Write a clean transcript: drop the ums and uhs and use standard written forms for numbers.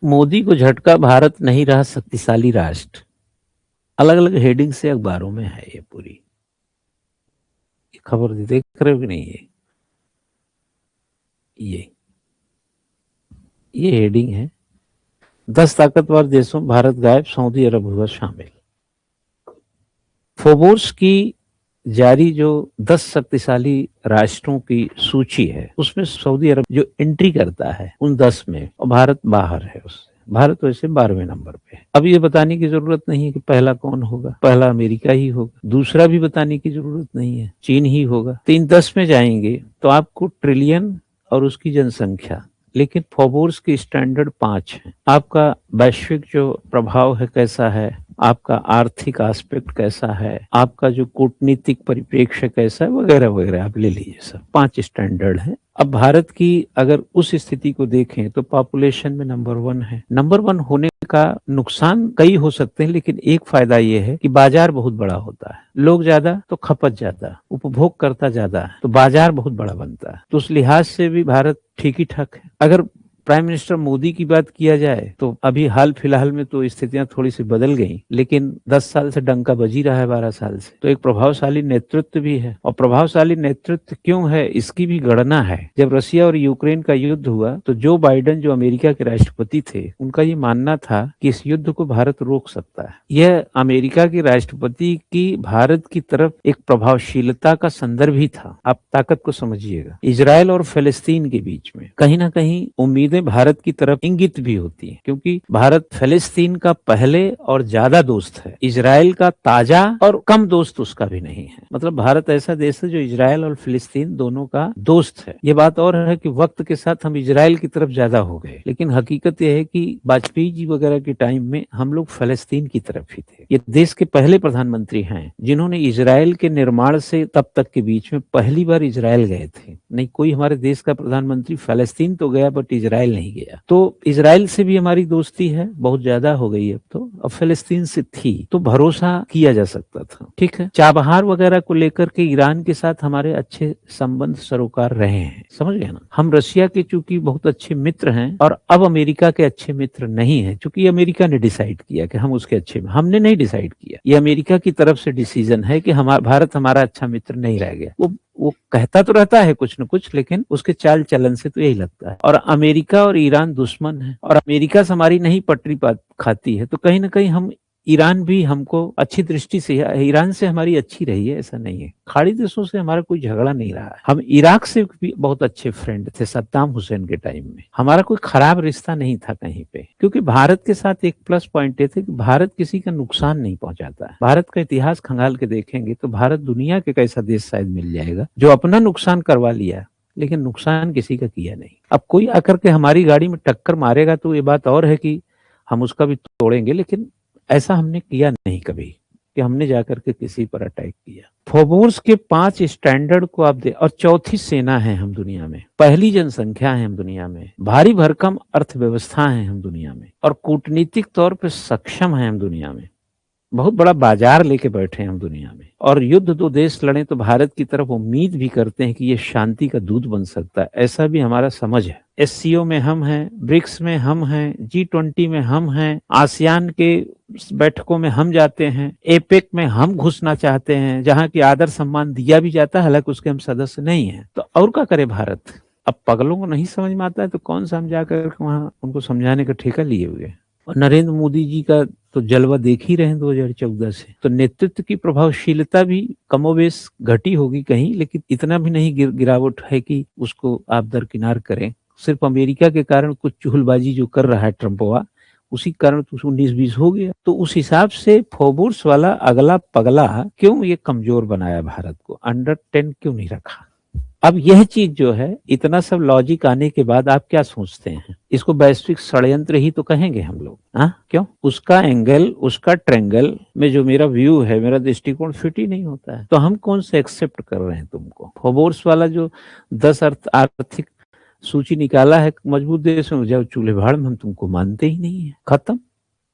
मोदी को झटका, भारत नहीं रहा शक्तिशाली राष्ट्र। अलग अलग हेडिंग से अखबारों में है ये पूरी ये खबर, देख रहे हो कि नहीं? ये ये हेडिंग है, 10 ताकतवर देशों भारत गायब, सऊदी अरब हुआ शामिल। फोर्ब्स की जारी जो 10 शक्तिशाली राष्ट्रों की सूची है, उसमें सऊदी अरब जो एंट्री करता है उन 10 में, और भारत बाहर है उससे। भारत वैसे 12वें नंबर पे है। अब ये बताने की जरूरत नहीं है कि पहला कौन होगा, पहला अमेरिका ही होगा, दूसरा भी बताने की जरूरत नहीं है, चीन ही होगा। 3-10 में जाएंगे तो आपको ट्रिलियन और उसकी जनसंख्या, लेकिन फोर्ब्स की स्टैंडर्ड 5 है। आपका वैश्विक जो प्रभाव है कैसा है, आपका आर्थिक एस्पेक्ट कैसा है, आपका जो कूटनीतिक परिप्रेक्ष्य कैसा है, वगैरह वगैरह आप ले लीजिए, सब 5 स्टैंडर्ड है। अब भारत की अगर उस स्थिति को देखें तो पॉपुलेशन में नंबर 1 है। नंबर 1 होने का नुकसान कई हो सकते हैं, लेकिन एक फायदा ये है कि बाजार बहुत बड़ा होता है, लोग ज्यादा तो खपत ज्यादा, उपभोग करता ज्यादा है, तो बाजार बहुत बड़ा बनता है। तो उस लिहाज से भी भारत ठीक ही ठाक है। अगर प्राइम मिनिस्टर मोदी की बात किया जाए तो अभी हाल फिलहाल में तो स्थितियां थोड़ी सी बदल गई, लेकिन 10 साल से डंका बजी रहा है, 12 साल से। तो एक प्रभावशाली नेतृत्व भी है, और प्रभावशाली नेतृत्व क्यों है इसकी भी गणना है। जब रशिया और यूक्रेन का युद्ध हुआ तो जो बाइडेन, जो अमेरिका के राष्ट्रपति थे, उनका ये मानना था कि इस युद्ध को भारत रोक सकता है। यह अमेरिका के राष्ट्रपति की भारत की तरफ एक प्रभावशीलता का संदर्भ ही था। आप ताकत को समझिएगा। इजराइल और फिलिस्तीन के बीच में कहीं ना कहीं उम्मीदें भारत की तरफ इंगित भी होती है, क्योंकि भारत फिलिस्तीन का पहले और ज्यादा दोस्त है, इजराइल का ताजा और कम दोस्त उसका भी नहीं है। मतलब भारत ऐसा देश है जो इजराइल और फिलिस्तीन दोनों का दोस्त है। ये बात और है कि वक्त के साथ हम इजराइल की तरफ ज्यादा हो गए, लेकिन हकीकत यह है कि वाजपेयी जी वगैरह के टाइम में हम लोग फिलिस्तीन की तरफ ही थे। ये देश के पहले प्रधानमंत्री हैं जिन्होंने इजराइल के निर्माण से तब तक के बीच में पहली बार इजराइल गए थे। नहीं कोई हमारे देश का प्रधानमंत्री फिलिस्तीन तो गया, बट इजराइल नहीं गया। तो इजराइल से भी हमारी दोस्ती है, बहुत ज्यादा हो गई अब तो। अब फिलिस्तीन से थी तो भरोसा किया जा सकता था, ठीक है। चाबहार वगैरह को लेकर के ईरान के साथ हमारे अच्छे संबंध सरोकार रहे हैं, समझ गए ना। हम रशिया के चूंकि बहुत अच्छे मित्र हैं, और अब अमेरिका के अच्छे मित्र नहीं है, चूंकि अमेरिका ने डिसाइड किया कि हम उसके अच्छे, हमने नहीं डिसाइड किया, ये अमेरिका की तरफ से डिसीजन है कि हमारा भारत हमारा अच्छा मित्र नहीं रह गया। वो कहता तो रहता है कुछ न कुछ, लेकिन उसके चाल चलन से तो यही लगता है। और अमेरिका और ईरान दुश्मन है, और अमेरिका से हमारी नहीं पटरी खाती है, तो कहीं ना कहीं हम, ईरान भी हमको अच्छी दृष्टि से, ईरान से हमारी अच्छी रही है, ऐसा नहीं है। खाड़ी देशों से हमारा कोई झगड़ा नहीं रहा है। हम इराक से भी बहुत अच्छे फ्रेंड थे सद्दाम हुसैन के टाइम में, हमारा कोई खराब रिश्ता नहीं था कहीं पे, क्योंकि भारत के साथ एक प्लस पॉइंट ये थे कि भारत किसी का नुकसान नहीं पहुंचाता है। भारत का इतिहास खंगाल के देखेंगे तो भारत दुनिया के कैसा देश शायद मिल जाएगा जो अपना नुकसान करवा लिया, लेकिन नुकसान किसी का किया नहीं। अब कोई आकर के हमारी गाड़ी में टक्कर मारेगा तो ये बात और है कि हम उसका भी तोड़ेंगे, लेकिन ऐसा हमने किया नहीं कभी कि हमने जाकर के किसी पर अटैक किया। फोर्ब्स के 5 स्टैंडर्ड को आप दे, और चौथी सेना है हम दुनिया में, पहली जनसंख्या है हम दुनिया में, भारी भरकम अर्थव्यवस्था है हम दुनिया में, और कूटनीतिक तौर पर सक्षम है हम दुनिया में, बहुत बड़ा बाजार लेके बैठे हैं हम दुनिया में। और युद्ध 2 देश लड़े तो भारत की तरफ उम्मीद भी करते हैं कि ये शांति का दूत बन सकता है, ऐसा भी हमारा समझ है। एससीओ में हम हैं, ब्रिक्स में हम हैं, G20 में हम हैं, आसियान के बैठकों में हम जाते हैं, एपेक में हम घुसना चाहते हैं, जहां की आदर सम्मान दिया भी जाता है, हालांकि उसके हम सदस्य नहीं है। तो और क्या करे भारत। अब पगलों को नहीं समझ में आता है तो कौन सा हम जाकर वहां उनको समझाने का ठेका लिए हुए। और नरेंद्र मोदी जी का तो जलवा देख ही रहे हैं 2014 से। तो नेतृत्व की प्रभावशीलता भी कमोबेश घटी होगी कहीं, लेकिन इतना भी नहीं गिरावट है कि उसको आप दरकिनार करें। सिर्फ अमेरिका के कारण कुछ चुहलबाजी जो कर रहा है ट्रम्पवा, उसी कारण तो 19-20 हो गया। तो उस हिसाब से फोर्ब्स वाला अगला पगला क्यों ये कमजोर बनाया भारत को, अंडर 10 क्यों नहीं रखा। अब यह चीज जो है, इतना सब लॉजिक आने के बाद आप क्या सोचते हैं, इसको वैश्विक षड्यंत्र ही तो कहेंगे हम लोग। हाँ क्यों, उसका एंगल, उसका ट्रेंगल में जो मेरा व्यू है, मेरा दृष्टिकोण फिट ही नहीं होता है, तो हम कौन से एक्सेप्ट कर रहे हैं तुमको। फोर्ब्स वाला जो 10 आर्थिक सूची निकाला है मजबूत देश में, जाओ चूल्हे भाड़ में, हम तुमको मानते ही नहीं है, खत्म।